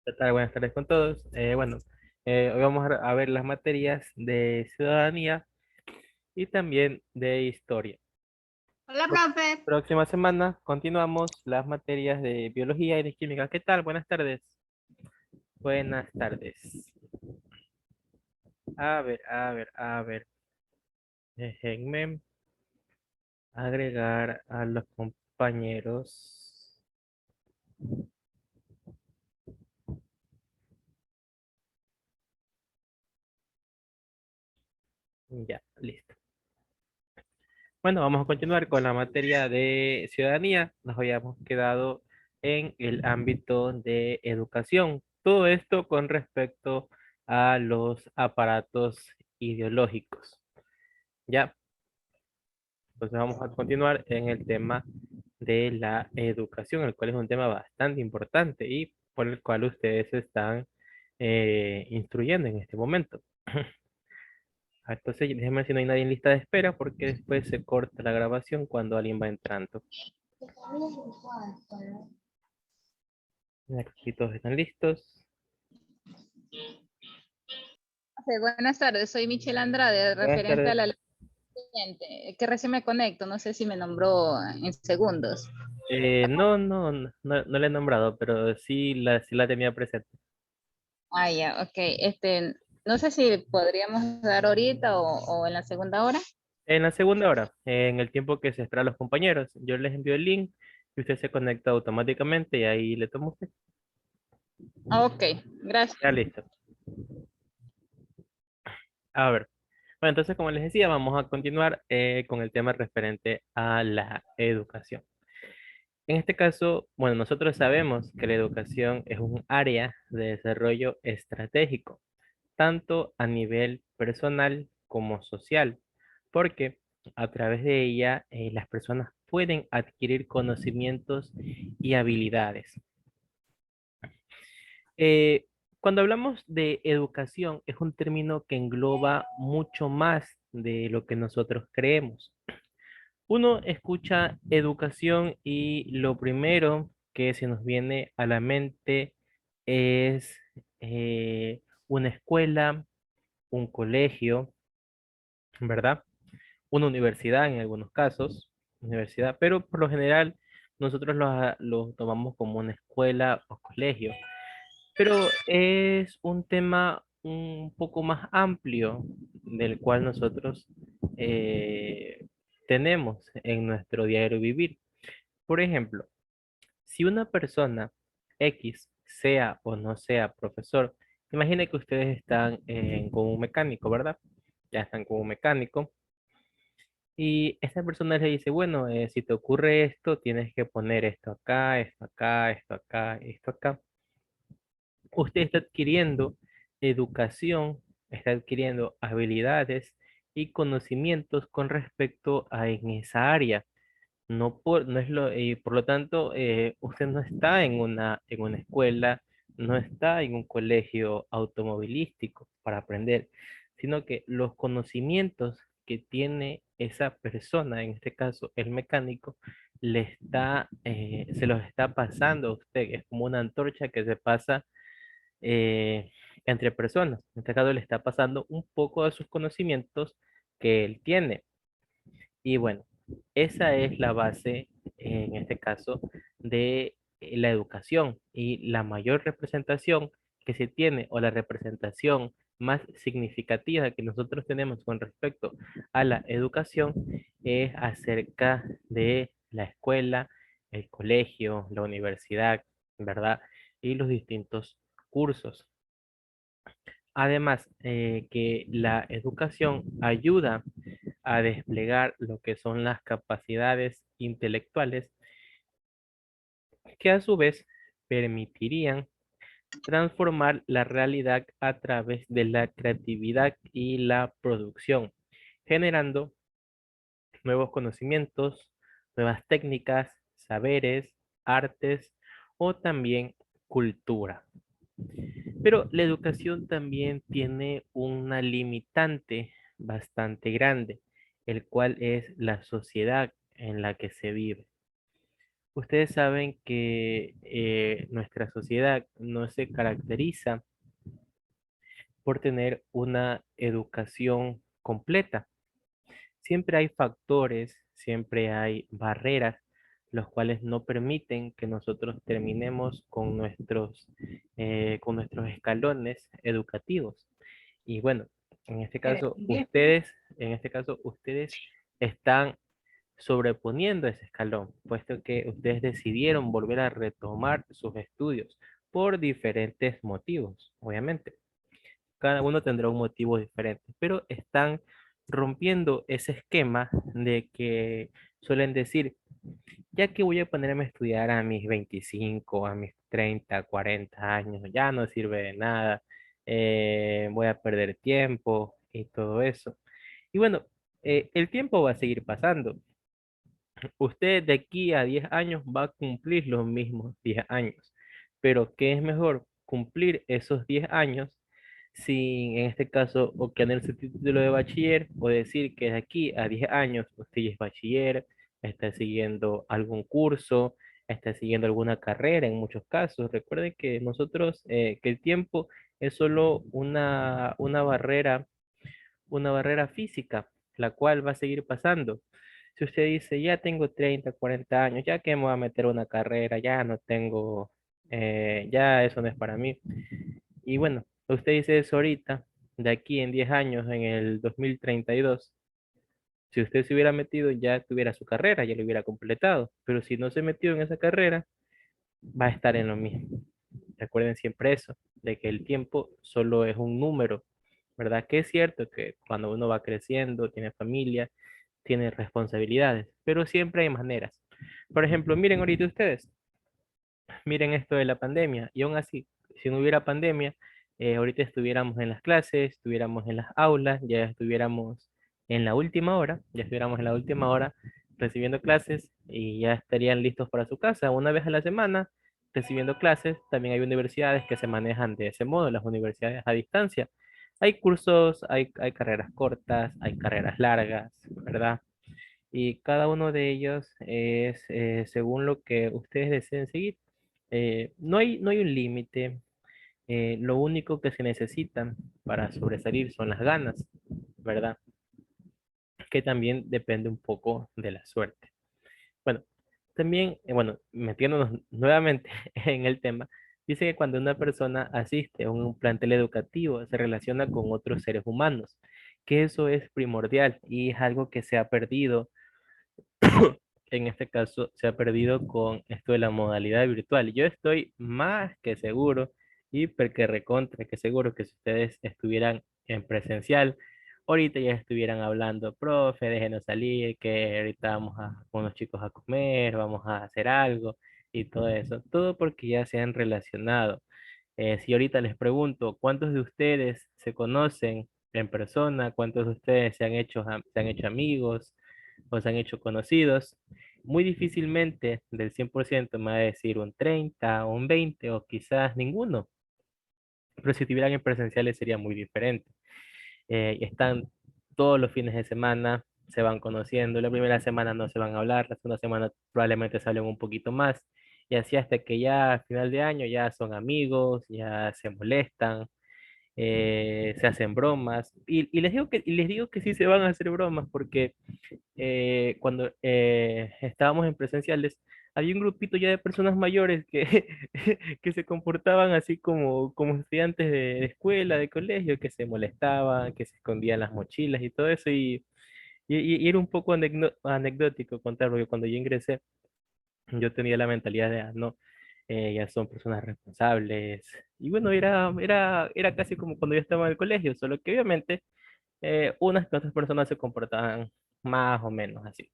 ¿Qué tal? Buenas tardes con todos. Hoy vamos a ver las materias de ciudadanía y también de historia. Hola, profe. Próxima semana continuamos las materias de biología y de química. ¿Qué tal? Buenas tardes. Buenas tardes. A ver. Déjenme agregar a los compañeros. Ya, listo. Bueno, vamos a continuar con la materia de ciudadanía. Nos habíamos quedado en el ámbito de educación. Todo esto con respecto a los aparatos ideológicos. Ya, entonces vamos a continuar en el tema de la educación, el cual es un tema bastante importante y por el cual ustedes se están instruyendo en este momento. Entonces, déjenme ver si no hay nadie en lista de espera porque después se corta la grabación cuando alguien va entrando. Aquí todos están listos. Buenas tardes, soy Michelle Andrade, Buenas referente a tardes. la ley siguiente, que recién me conecto, no sé si me nombró en segundos. No la he nombrado, pero sí la tenía presente. Ah, ya, ok. No sé si podríamos dar ahorita o en la segunda hora. En la segunda hora, en el tiempo que se espera a los compañeros, yo les envío el link y usted se conecta automáticamente y ahí le tomo usted. Ah, ok, gracias. Ya listo. A ver. Bueno, entonces, como les decía, vamos a continuar con el tema referente a la educación. En este caso, bueno, nosotros sabemos que la educación es un área de desarrollo estratégico, tanto a nivel personal como social, porque a través de ella las personas pueden adquirir conocimientos y habilidades. Eh, Cuando hablamos de educación, es un término que engloba mucho más de lo que nosotros creemos. Uno escucha educación y lo primero que se nos viene a la mente es una escuela, un colegio, ¿verdad? Una universidad en algunos casos, universidad, pero por lo general nosotros lo tomamos como una escuela o colegio. Pero es un tema un poco más amplio del cual nosotros tenemos en nuestro diario vivir. Por ejemplo, si una persona X, sea o no sea profesor, imagine que ustedes están con un mecánico, ¿verdad? Ya están con un mecánico y esta persona le dice, bueno, si te ocurre esto, tienes que poner esto acá, esto acá, esto acá, esto acá. Usted está adquiriendo educación, está adquiriendo habilidades y conocimientos con respecto a en esa área. No es por lo tanto, usted no está en una escuela, no está en un colegio automovilístico para aprender, sino que los conocimientos que tiene esa persona, en este caso el mecánico, se los está pasando a usted. Es como una antorcha que se pasa entre personas. En este caso le está pasando un poco de sus conocimientos que él tiene. Y bueno, esa es la base, en este caso, de la educación y la mayor representación que se tiene o la representación más significativa que nosotros tenemos con respecto a la educación es acerca de la escuela, el colegio, la universidad, ¿verdad? Y los distintos cursos. Además, que la educación ayuda a desplegar lo que son las capacidades intelectuales que a su vez permitirían transformar la realidad a través de la creatividad y la producción, generando nuevos conocimientos, nuevas técnicas, saberes, artes o también cultura. Pero la educación también tiene una limitante bastante grande, el cual es la sociedad en la que se vive. Ustedes saben que nuestra sociedad no se caracteriza por tener una educación completa. Siempre hay factores, siempre hay barreras, los cuales no permiten que nosotros terminemos con nuestros escalones educativos. Y bueno, en este caso, ustedes están sobreponiendo ese escalón, puesto que ustedes decidieron volver a retomar sus estudios por diferentes motivos, obviamente. Cada uno tendrá un motivo diferente, pero están rompiendo ese esquema de que suelen decir, ya que voy a ponerme a estudiar a mis 25, a mis 30, 40 años, ya no sirve de nada, voy a perder tiempo y todo eso. Y bueno, el tiempo va a seguir pasando. Usted de aquí a 10 años va a cumplir los mismos 10 años. Pero ¿qué es mejor? Cumplir esos 10 años sin, en este caso, obtener su título de bachiller o decir que de aquí a 10 años usted ya es bachiller, está siguiendo algún curso, está siguiendo alguna carrera en muchos casos. Recuerden que nosotros, que el tiempo es solo una barrera física, la cual va a seguir pasando. Si usted dice, ya tengo 30, 40 años, ya que me voy a meter a una carrera, ya no tengo, ya eso no es para mí. Y bueno, usted dice eso ahorita, de aquí en 10 años, en el 2032, si usted se hubiera metido, ya tuviera su carrera, ya lo hubiera completado. Pero si no se metió en esa carrera, va a estar en lo mismo. Recuerden siempre eso, de que el tiempo solo es un número, ¿verdad? Que es cierto que cuando uno va creciendo, tiene familia, tiene responsabilidades, pero siempre hay maneras. Por ejemplo, miren ahorita ustedes, miren esto de la pandemia, y aún así, si no hubiera pandemia, ahorita estuviéramos en las clases, estuviéramos en las aulas, ya estuviéramos en la última hora, ya estuviéramos en la última hora recibiendo clases y ya estarían listos para su casa una vez a la semana recibiendo clases. También hay universidades que se manejan de ese modo, las universidades a distancia. Hay cursos, hay carreras cortas, hay carreras largas, ¿verdad? Y cada uno de ellos es según lo que ustedes deseen seguir. No hay un límite. Lo único que se necesitan para sobresalir son las ganas, ¿verdad? Que también depende un poco de la suerte. Bueno, también, bueno, metiéndonos nuevamente en el tema, dice que cuando una persona asiste a un plantel educativo se relaciona con otros seres humanos, que eso es primordial y es algo que se ha perdido. En este caso se ha perdido con esto de la modalidad virtual. Yo estoy más que seguro, hiper que recontra que seguro que si ustedes estuvieran en presencial, ahorita ya estuvieran hablando, profe, déjenos salir, que ahorita vamos con los chicos a comer, vamos a hacer algo y todo eso. Todo porque ya se han relacionado. Si ahorita les pregunto, ¿cuántos de ustedes se conocen en persona? ¿Cuántos de ustedes se han hecho amigos o se han hecho conocidos? Muy difícilmente del 100% me va a decir un 30 o un 20 o quizás ninguno. Pero si estuvieran en presenciales sería muy diferente. Están todos los fines de semana, se van conociendo. La primera semana no se van a hablar, la segunda semana probablemente se hablen un poquito más. Y así hasta que ya a final de año ya son amigos, ya se molestan, se hacen bromas. Y les digo que sí se van a hacer bromas porque cuando estábamos en presenciales, había un grupito ya de personas mayores que, que se comportaban así como estudiantes de escuela, de colegio, que se molestaban, que se escondían las mochilas y todo eso. Y era un poco anecdótico contar, porque cuando yo ingresé, yo tenía la mentalidad de, ah, no, ya son personas responsables. Y bueno, era casi como cuando yo estaba en el colegio, solo que obviamente unas que otras personas se comportaban más o menos así.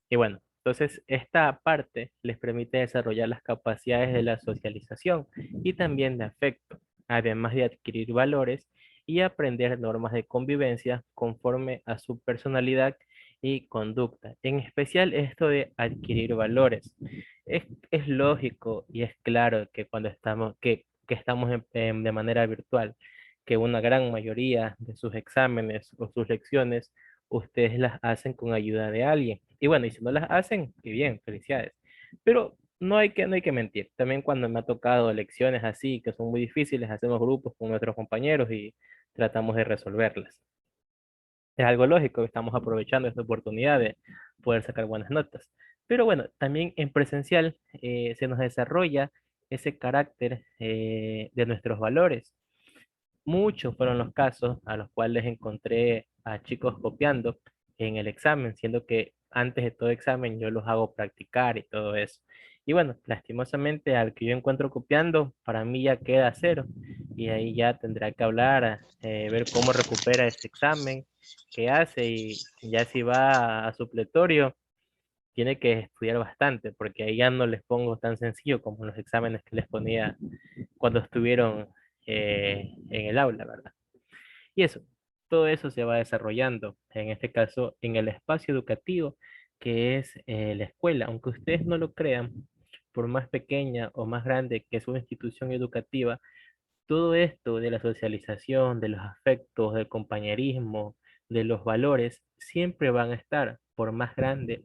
Y bueno, entonces esta parte les permite desarrollar las capacidades de la socialización y también de afecto, además de adquirir valores y aprender normas de convivencia conforme a su personalidad y conducta. En especial esto de adquirir valores. Es lógico y es claro que cuando que estamos de manera virtual, que una gran mayoría de sus exámenes o sus lecciones ustedes las hacen con ayuda de alguien. Y bueno, y si no las hacen, qué bien, felicidades. Pero no hay que mentir. También cuando me ha tocado lecciones así, que son muy difíciles, hacemos grupos con nuestros compañeros y tratamos de resolverlas. Es algo lógico, estamos aprovechando esta oportunidad de poder sacar buenas notas. Pero bueno, también en presencial se nos desarrolla ese carácter de nuestros valores. Muchos fueron los casos a los cuales encontré a chicos copiando en el examen, siendo que antes de todo examen yo los hago practicar y todo eso. Y bueno, lastimosamente al que yo encuentro copiando, para mí ya queda cero. Y ahí ya tendrá que hablar, ver cómo recupera ese examen, qué hace y ya si va a supletorio, tiene que estudiar bastante, porque ahí ya no les pongo tan sencillo como los exámenes que les ponía cuando estuvieron en el aula, ¿verdad? Y eso, todo eso se va desarrollando, en este caso, en el espacio educativo que es la escuela. Aunque ustedes no lo crean, por más pequeña o más grande que es una institución educativa, todo esto de la socialización, de los afectos, del compañerismo, de los valores, siempre van a estar, por más grande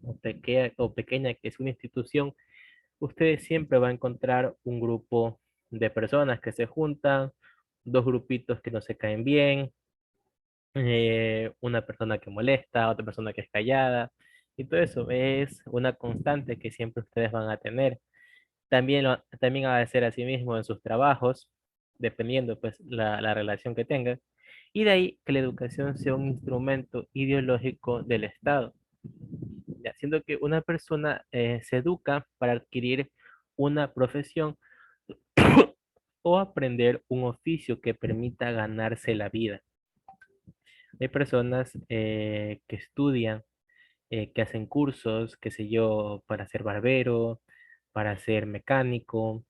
o pequeña que es una institución, ustedes siempre van a encontrar un grupo de personas que se juntan, dos grupitos que no se caen bien, una persona que molesta, otra persona que es callada, y todo eso es una constante que siempre ustedes van a tener. También va a ser así mismo en sus trabajos, dependiendo pues la relación que tengan, y de ahí que la educación sea un instrumento ideológico del Estado, ya, siendo que una persona se educa para adquirir una profesión o aprender un oficio que permita ganarse la vida. Hay personas que estudian, que hacen cursos, qué sé yo, para ser barbero, para ser mecánico,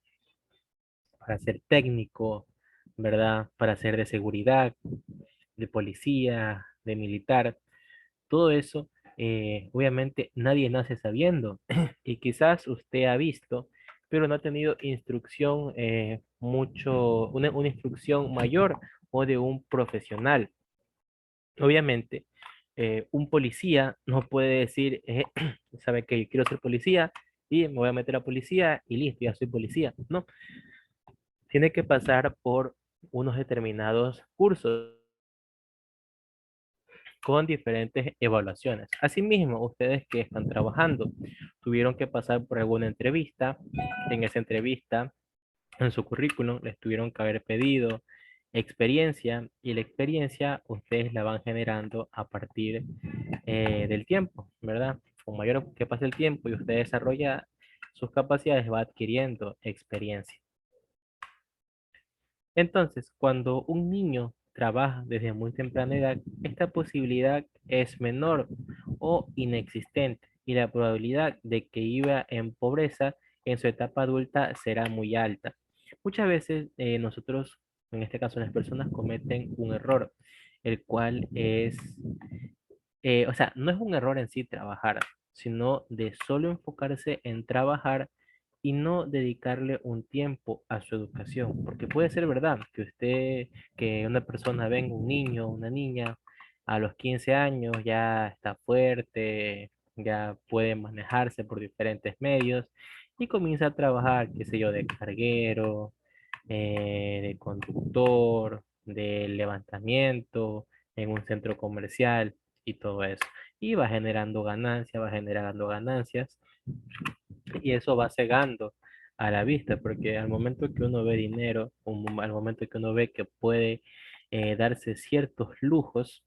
para ser técnico, ¿verdad? Para ser de seguridad, de policía, de militar. Todo eso, obviamente, nadie nace sabiendo. Y quizás usted ha visto, pero no ha tenido instrucción una instrucción mayor o de un profesional. Obviamente, un policía no puede decir, sabe que yo quiero ser policía y me voy a meter a policía y listo, ya soy policía. No, tiene que pasar por unos determinados cursos con diferentes evaluaciones. Asimismo, ustedes que están trabajando tuvieron que pasar por alguna entrevista. En esa entrevista, en su currículum, les tuvieron que haber pedido experiencia y la experiencia ustedes la van generando a partir del tiempo, ¿verdad? Con mayor que pase el tiempo y usted desarrolla sus capacidades, va adquiriendo experiencia. Entonces, cuando un niño trabaja desde muy temprana edad, esta posibilidad es menor o inexistente y la probabilidad de que viva en pobreza en su etapa adulta será muy alta. Muchas veces nosotros, en este caso las personas, cometen un error, el cual es o sea, no es un error en sí trabajar, sino de solo enfocarse en trabajar y no dedicarle un tiempo a su educación, porque puede ser verdad que una persona venga, un niño, una niña, a los 15 años ya está fuerte, ya puede manejarse por diferentes medios y comienza a trabajar, qué sé yo, de carguero, de conductor, de levantamiento en un centro comercial y todo eso. Y va generando ganancias y eso va cegando a la vista, porque al momento que uno ve dinero, al momento que uno ve que puede darse ciertos lujos,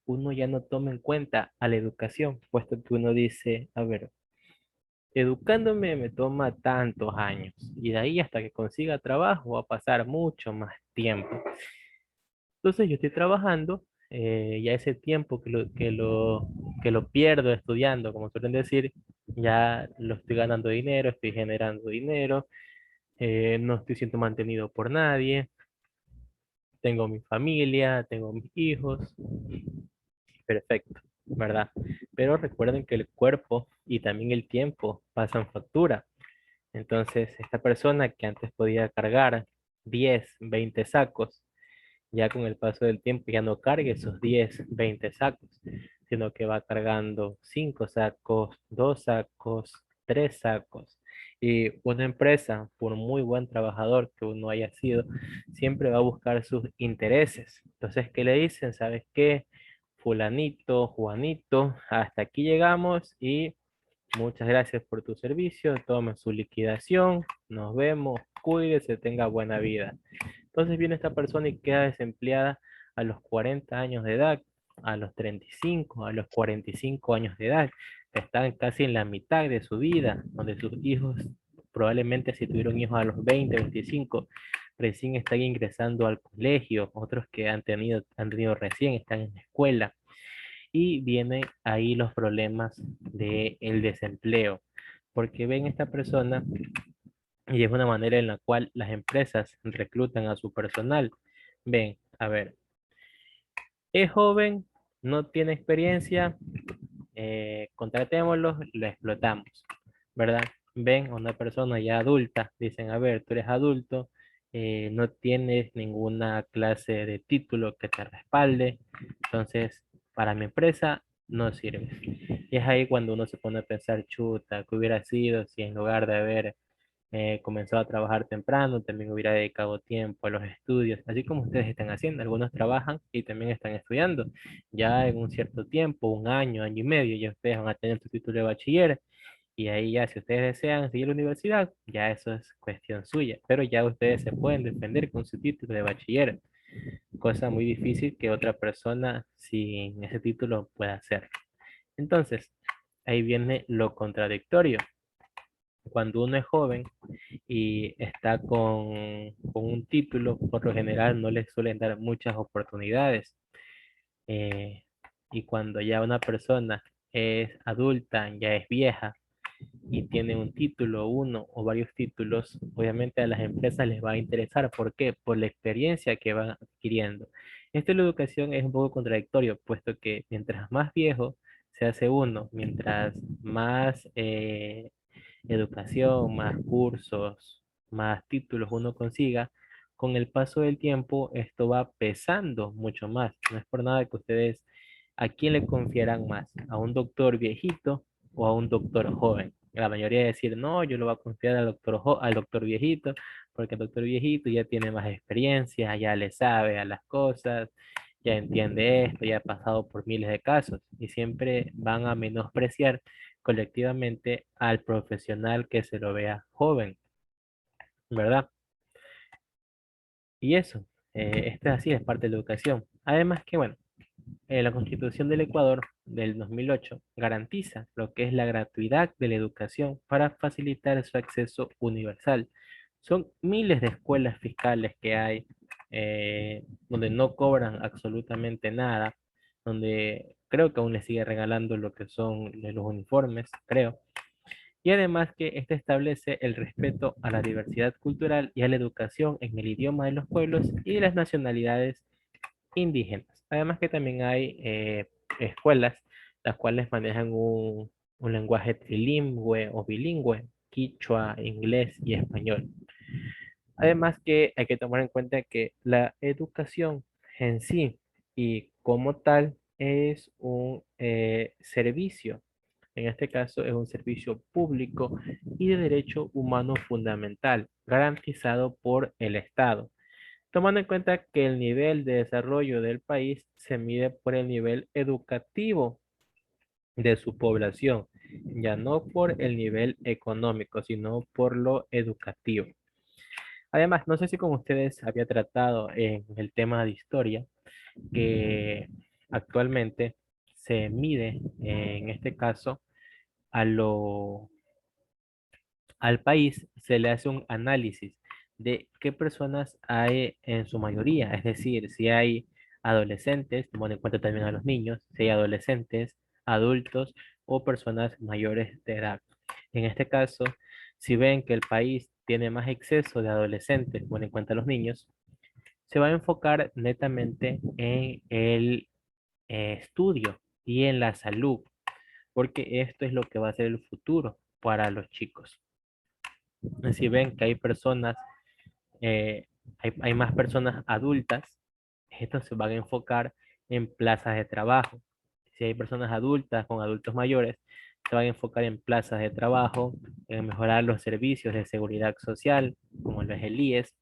uno ya no toma en cuenta a la educación, puesto que uno dice, a ver, educándome me toma tantos años y de ahí hasta que consiga trabajo va a pasar mucho más tiempo. Entonces yo estoy trabajando, ya ese tiempo que lo pierdo estudiando, como suelen decir, ya lo estoy ganando dinero, estoy generando dinero, no estoy siendo mantenido por nadie, tengo mi familia, tengo mis hijos, perfecto, ¿verdad? Pero recuerden que el cuerpo y también el tiempo pasan factura. Entonces, esta persona que antes podía cargar 10, 20 sacos, ya con el paso del tiempo ya no cargue esos 10, 20 sacos, sino que va cargando 5 sacos, 2 sacos, tres sacos. Y una empresa, por muy buen trabajador que uno haya sido, siempre va a buscar sus intereses. Entonces, ¿qué le dicen? ¿Sabes qué? Fulanito, Juanito, hasta aquí llegamos y muchas gracias por tu servicio, tome su liquidación, nos vemos, cuídese, tenga buena vida. Entonces viene esta persona y queda desempleada a los 40 años de edad, a los 35, a los 45 años de edad. Están casi en la mitad de su vida, donde sus hijos, probablemente si tuvieron hijos a los 20, 25, recién están ingresando al colegio, otros que han tenido recién, están en la escuela. Y vienen ahí los problemas del desempleo, porque ven esta persona y es una manera en la cual las empresas reclutan a su personal. Ven, a ver, es joven, no tiene experiencia, contratémoslo, lo explotamos, ¿verdad? Ven a una persona ya adulta, dicen, a ver, tú eres adulto, no tienes ninguna clase de título que te respalde, entonces para mi empresa no sirves. Y es ahí cuando uno se pone a pensar, chuta, ¿qué hubiera sido si en lugar de haber comenzado a trabajar temprano, también hubiera dedicado tiempo a los estudios, así como ustedes están haciendo? Algunos trabajan y también están estudiando. Ya en un cierto tiempo, un año, año y medio, ya ustedes van a tener su título de bachiller y ahí ya si ustedes desean seguir la universidad, ya eso es cuestión suya, pero ya ustedes se pueden defender con su título de bachiller, cosa muy difícil que otra persona sin ese título pueda hacer. Entonces, ahí viene lo contradictorio. Cuando uno es joven, y está con un título, por lo general no les suelen dar muchas oportunidades. Eh, y cuando ya una persona es adulta, ya es vieja y tiene un título, uno o varios títulos, obviamente a las empresas les va a interesar. ¿Por qué? Por la experiencia que van adquiriendo. Esto en la educación es un poco contradictorio, puesto que mientras más viejo se hace uno, mientras más educación, más cursos, más títulos uno consiga, con el paso del tiempo esto va pesando mucho más. No es por nada que ustedes, ¿a quién le confieran más? ¿A un doctor viejito o a un doctor joven? La mayoría decir, no, yo lo voy a confiar al doctor viejito, porque el doctor viejito ya tiene más experiencia, ya le sabe a las cosas, ya entiende esto, ya ha pasado por miles de casos, y siempre van a menospreciar colectivamente al profesional que se lo vea joven, ¿verdad? Y eso, esto es así, es parte de la educación. Además que, bueno, la Constitución del Ecuador del 2008 garantiza lo que es la gratuidad de la educación para facilitar su acceso universal. Son miles de escuelas fiscales que hay, donde no cobran absolutamente nada, donde creo que aún les sigue regalando lo que son los uniformes, creo. Y además que este establece el respeto a la diversidad cultural y a la educación en el idioma de los pueblos y de las nacionalidades indígenas. Además que también hay escuelas las cuales manejan un lenguaje trilingüe o bilingüe, quichua, inglés y español. Además que hay que tomar en cuenta que la educación en sí y como tal es un servicio. En este caso es un servicio público y de derecho humano fundamental, garantizado por el Estado, tomando en cuenta que el nivel de desarrollo del país se mide por el nivel educativo de su población, ya no por el nivel económico, sino por lo educativo. Además, no sé si con ustedes había tratado en el tema de historia, que actualmente se mide, en este caso, a lo, al país, se le hace un análisis de qué personas hay en su mayoría, es decir, si hay adolescentes, tomando en cuenta también a los niños, si hay adolescentes, adultos o personas mayores de edad. En este caso, si ven que el país tiene más exceso de adolescentes, tomando en cuenta a los niños, se va a enfocar netamente en el estudio y en la salud, porque esto es lo que va a ser el futuro para los chicos. Si ven que hay personas, hay más personas adultas, estos se van a enfocar en plazas de trabajo. Si hay personas adultas con adultos mayores, se van a enfocar en plazas de trabajo, en mejorar los servicios de seguridad social, como lo es el IES,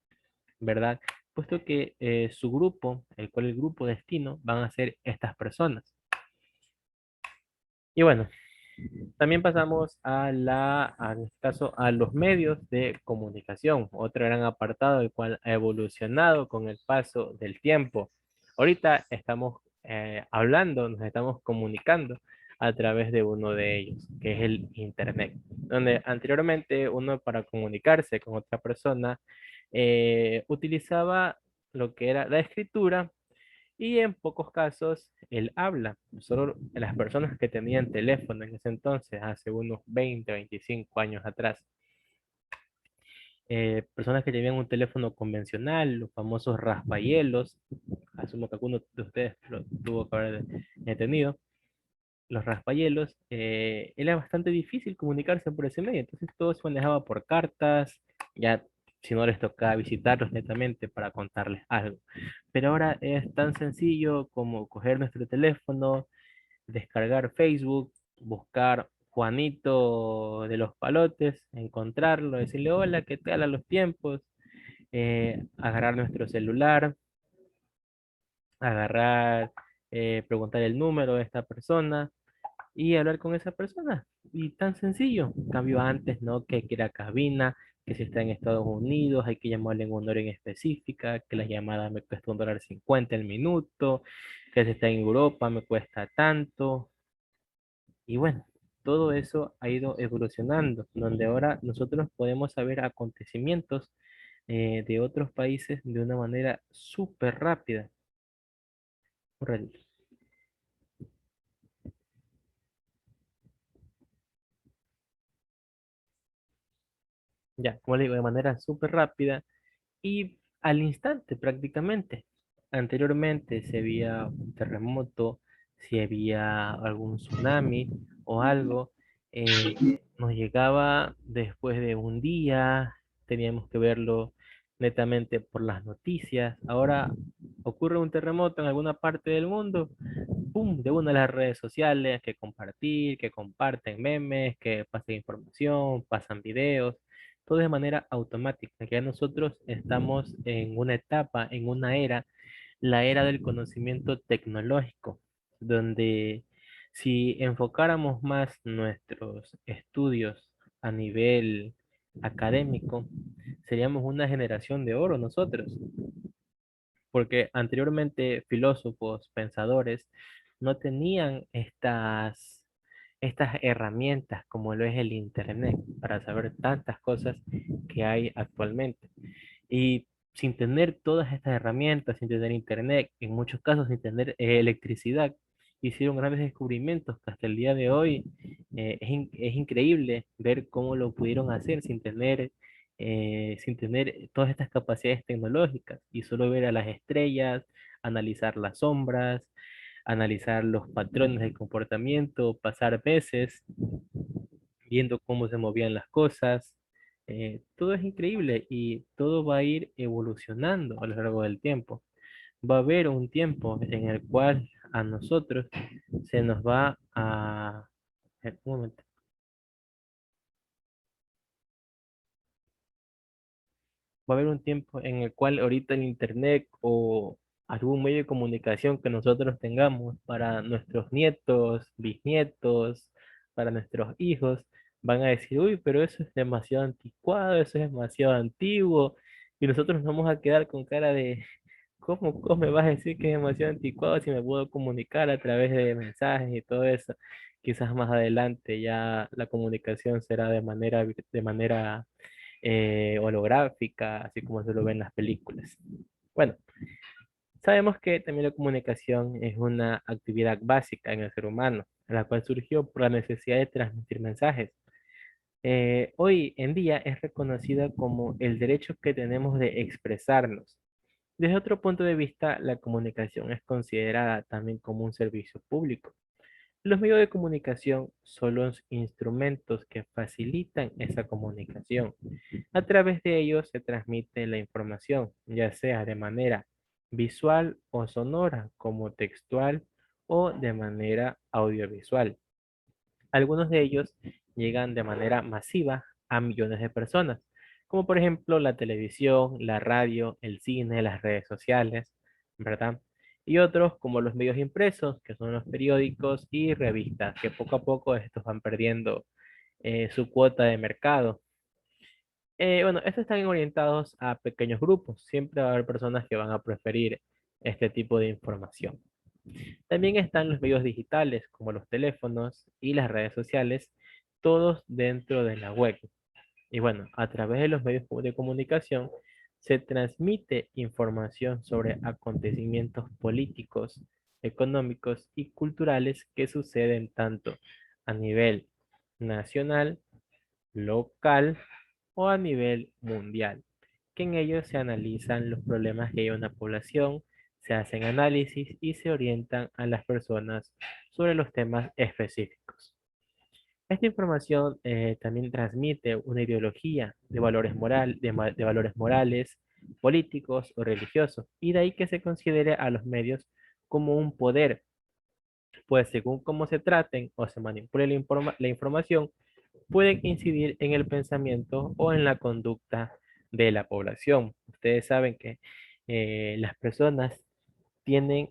¿verdad? Puesto que su grupo, el grupo destino, van a ser estas personas. Y bueno, también pasamos en este caso, a los medios de comunicación, otro gran apartado el cual ha evolucionado con el paso del tiempo. Ahorita estamos hablando, nos estamos comunicando a través de uno de ellos, que es el Internet, donde anteriormente uno para comunicarse con otra persona utilizaba lo que era la escritura y en pocos casos el habla. Solo las personas que tenían teléfono en ese entonces, hace unos 20, 25 años atrás, personas que tenían un teléfono convencional, los famosos raspayelos, asumo que alguno de ustedes lo tuvo que haber tenido, los raspayelos, era bastante difícil comunicarse por ese medio, entonces todo se manejaba por cartas, ya si no les tocaba visitarlos netamente para contarles algo. Pero ahora es tan sencillo como coger nuestro teléfono, descargar Facebook, buscar Juanito de los Palotes, encontrarlo, decirle hola, ¿qué tal a los tiempos? Agarrar nuestro celular, agarrar, preguntar el número de esta persona y hablar con esa persona. Y tan sencillo. En cambio antes, ¿no? Que hay que ir a cabina, que si está en Estados Unidos hay que llamarle en una hora en específica, que la llamada me cuesta $1.50 el minuto, que si está en Europa me cuesta tanto. Y bueno, todo eso ha ido evolucionando, donde ahora nosotros podemos saber acontecimientos de otros países de una manera súper rápida. Correcto. Ya, como le digo, de manera súper rápida y al instante prácticamente. Anteriormente, si había un terremoto, si había algún tsunami o algo, nos llegaba después de un día, teníamos que verlo netamente por las noticias. Ahora ocurre un terremoto en alguna parte del mundo, ¡pum! De una de las redes sociales, que compartir, que comparten memes, que pasan información, pasan videos, todo de manera automática. Ya nosotros estamos en una etapa, en una era, la era del conocimiento tecnológico, donde si enfocáramos más nuestros estudios a nivel académico, seríamos una generación de oro nosotros, porque anteriormente filósofos, pensadores, no tenían estas herramientas como lo es el Internet para saber tantas cosas que hay actualmente. Y sin tener todas estas herramientas, sin tener Internet, en muchos casos sin tener electricidad, hicieron grandes descubrimientos que hasta el día de hoy es increíble ver cómo lo pudieron hacer sin tener todas estas capacidades tecnológicas y solo ver a las estrellas, analizar las sombras, analizar los patrones de comportamiento, pasar meses viendo cómo se movían las cosas. Todo es increíble y todo va a ir evolucionando a lo largo del tiempo. Va a haber un tiempo en el cual a nosotros se nos va a... un momento. Va a haber un tiempo en el cual ahorita el internet o algún medio de comunicación que nosotros tengamos para nuestros nietos, bisnietos, para nuestros hijos, van a decir, uy, pero eso es demasiado anticuado, eso es demasiado antiguo, y nosotros nos vamos a quedar con cara de, ¿cómo me vas a decir que es demasiado anticuado si me puedo comunicar a través de mensajes y todo eso? Quizás más adelante ya la comunicación será de manera holográfica, así como se lo ven en las películas. Bueno, sabemos que también la comunicación es una actividad básica en el ser humano, la cual surgió por la necesidad de transmitir mensajes. Hoy en día es reconocida como el derecho que tenemos de expresarnos. Desde otro punto de vista, la comunicación es considerada también como un servicio público. Los medios de comunicación son los instrumentos que facilitan esa comunicación. A través de ellos se transmite la información, ya sea de manera visual o sonora, como textual o de manera audiovisual. Algunos de ellos llegan de manera masiva a millones de personas, como por ejemplo la televisión, la radio, el cine, las redes sociales, ¿verdad? Y otros como los medios impresos, que son los periódicos y revistas, que poco a poco estos van perdiendo su cuota de mercado. Bueno, estos están orientados a pequeños grupos. Siempre va a haber personas que van a preferir este tipo de información. También están los medios digitales, como los teléfonos y las redes sociales, todos dentro de la web. Y bueno, a través de los medios de comunicación se transmite información sobre acontecimientos políticos, económicos y culturales que suceden tanto a nivel nacional, local o a nivel mundial, que en ellos se analizan los problemas que hay en una población, se hacen análisis y se orientan a las personas sobre los temas específicos. Esta información también transmite una ideología de valores de valores morales, políticos o religiosos, y de ahí que se considere a los medios como un poder, pues según cómo se traten o se manipule la información, pueden incidir en el pensamiento o en la conducta de la población. Ustedes saben que las personas tienen,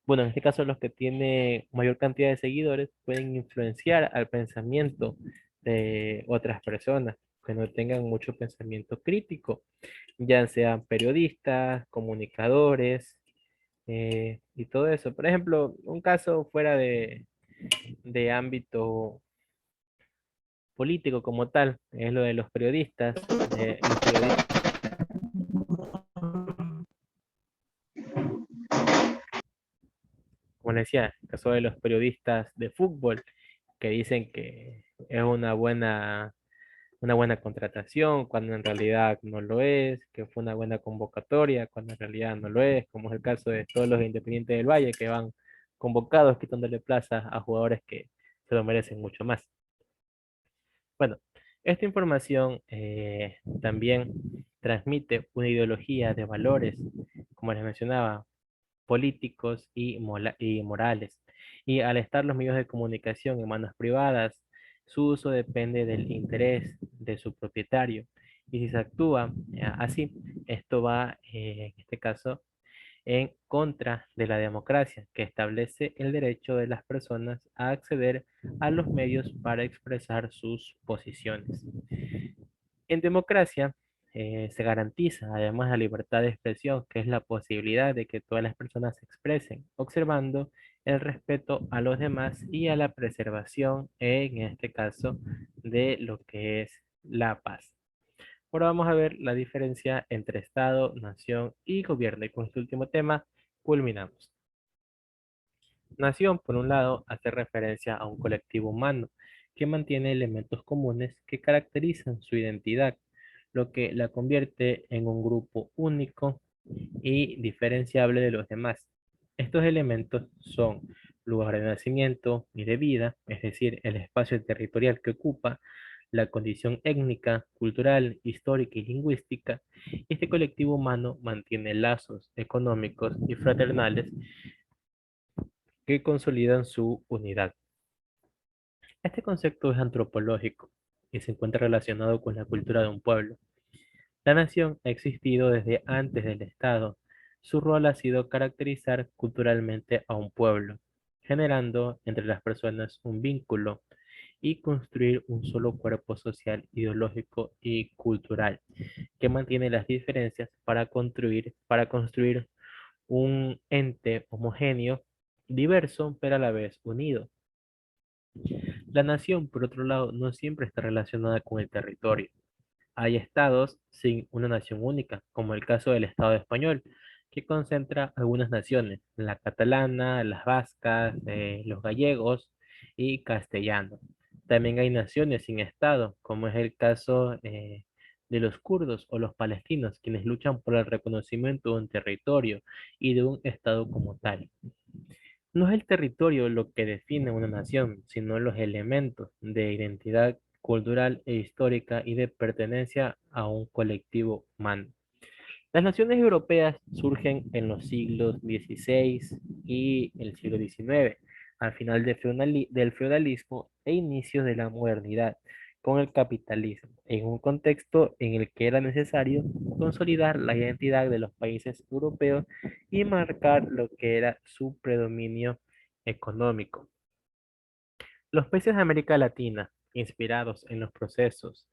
bueno, en este caso los que tienen mayor cantidad de seguidores pueden influenciar al pensamiento de otras personas que no tengan mucho pensamiento crítico, ya sean periodistas, comunicadores y todo eso. Por ejemplo, un caso fuera de ámbito político como tal, es lo de los periodistas. Los periodistas, como les decía, el caso de los periodistas de fútbol, que dicen que es una buena contratación, cuando en realidad no lo es, que fue una buena convocatoria, cuando en realidad no lo es, como es el caso de todos los Independientes del Valle que van convocados quitándole plaza a jugadores que se lo merecen mucho más. Bueno, esta información también transmite una ideología de valores, como les mencionaba, políticos y morales. Y al estar los medios de comunicación en manos privadas, su uso depende del interés de su propietario. Y si se actúa así, esto va, en este caso, en contra de la democracia, que establece el derecho de las personas a acceder a los medios para expresar sus posiciones. En democracia se garantiza además la libertad de expresión, que es la posibilidad de que todas las personas se expresen, observando el respeto a los demás y a la preservación, en este caso, de lo que es la paz. Ahora vamos a ver la diferencia entre Estado, nación y gobierno. Y con este último tema culminamos. Nación, por un lado, hace referencia a un colectivo humano que mantiene elementos comunes que caracterizan su identidad, lo que la convierte en un grupo único y diferenciable de los demás. Estos elementos son lugar de nacimiento y de vida, es decir, el espacio territorial que ocupa, la condición étnica, cultural, histórica y lingüística. Este colectivo humano mantiene lazos económicos y fraternales que consolidan su unidad. Este concepto es antropológico y se encuentra relacionado con la cultura de un pueblo. La nación ha existido desde antes del Estado. Su rol ha sido caracterizar culturalmente a un pueblo, generando entre las personas un vínculo y construir un solo cuerpo social, ideológico y cultural que mantiene las diferencias para construir un ente homogéneo, diverso, pero a la vez unido. La nación, por otro lado, no siempre está relacionada con el territorio. Hay estados sin una nación única, como el caso del Estado español, que concentra algunas naciones, la catalana, las vascas, los gallegos y castellano. También hay naciones sin Estado, como es el caso de los kurdos o los palestinos, quienes luchan por el reconocimiento de un territorio y de un Estado como tal. No es el territorio lo que define una nación, sino los elementos de identidad cultural e histórica y de pertenencia a un colectivo humano. Las naciones europeas surgen en los siglos XVI y el siglo XIX, al final del feudalismo e inicios de la modernidad con el capitalismo, en un contexto en el que era necesario consolidar la identidad de los países europeos y marcar lo que era su predominio económico. Los países de América Latina, inspirados en los procesos,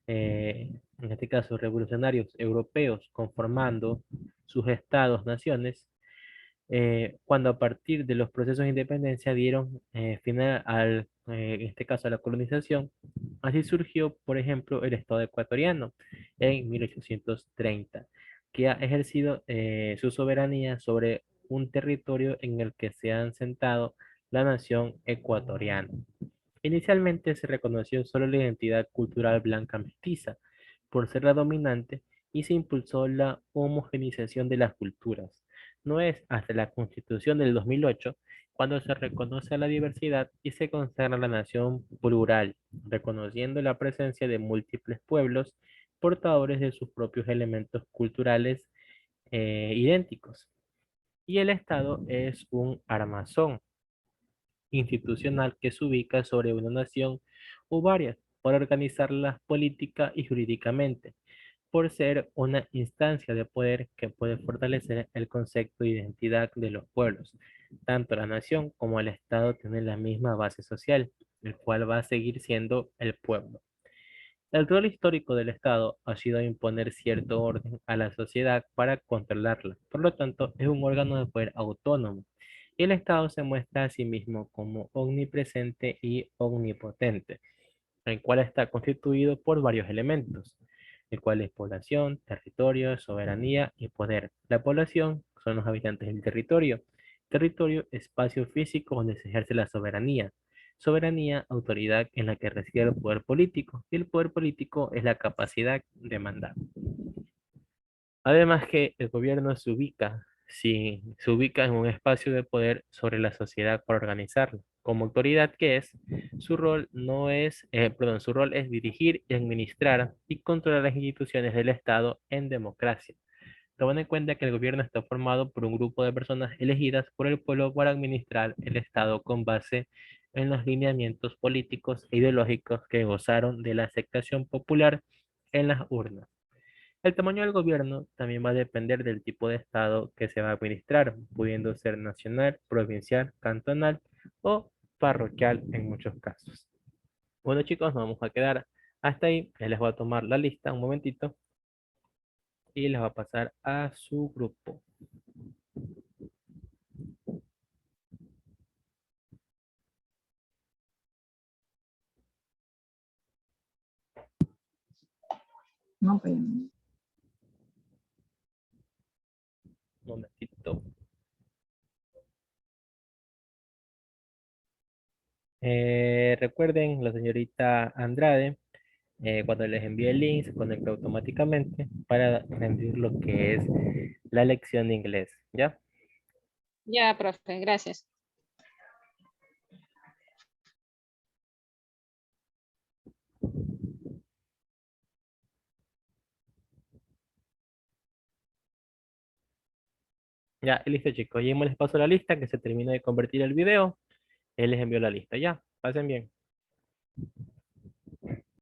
en este caso revolucionarios europeos, conformando sus estados-naciones, cuando a partir de los procesos de independencia dieron final en este caso, a la colonización. Así surgió, por ejemplo, el Estado ecuatoriano en 1830, que ha ejercido su soberanía sobre un territorio en el que se ha sentado la nación ecuatoriana. Inicialmente se reconoció solo la identidad cultural blanca mestiza por ser la dominante y se impulsó la homogeneización de las culturas. No es hasta la Constitución del 2008 cuando se reconoce la diversidad y se consagra la nación plural, reconociendo la presencia de múltiples pueblos portadores de sus propios elementos culturales idénticos. Y el Estado es un armazón institucional que se ubica sobre una nación o varias para organizarlas política y jurídicamente, por ser una instancia de poder que puede fortalecer el concepto de identidad de los pueblos. Tanto la nación como el Estado tienen la misma base social, el cual va a seguir siendo el pueblo. El rol histórico del Estado ha sido imponer cierto orden a la sociedad para controlarla. Por lo tanto, es un órgano de poder autónomo. Y el Estado se muestra a sí mismo como omnipresente y omnipotente, el cual está constituido por varios elementos, el cual es población, territorio, soberanía y poder. La población son los habitantes del territorio. Territorio, espacio físico donde se ejerce la soberanía. Soberanía, autoridad en la que reside el poder político. Y el poder político es la capacidad de mandar. Además que el gobierno se ubica en un espacio de poder sobre la sociedad para organizarla. Como autoridad que es, su rol es dirigir y administrar y controlar las instituciones del Estado en democracia. Tomando en cuenta que el gobierno está formado por un grupo de personas elegidas por el pueblo para administrar el Estado con base en los lineamientos políticos e ideológicos que gozaron de la aceptación popular en las urnas. El tamaño del gobierno también va a depender del tipo de estado que se va a administrar, pudiendo ser nacional, provincial, cantonal o parroquial en muchos casos. Bueno chicos, nos vamos a quedar hasta ahí. Les voy a tomar la lista un momentito y les va a pasar a su grupo. No, pues, Un momentito. Recuerden, la señorita Andrade, cuando les envíe el link, se conecta automáticamente para rendir lo que es la lección de inglés, ¿ya? ya, profe, gracias. Ya, listo chicos. Ya les paso la lista que se termina de convertir el video. Él les envió la lista. Ya, pasen bien.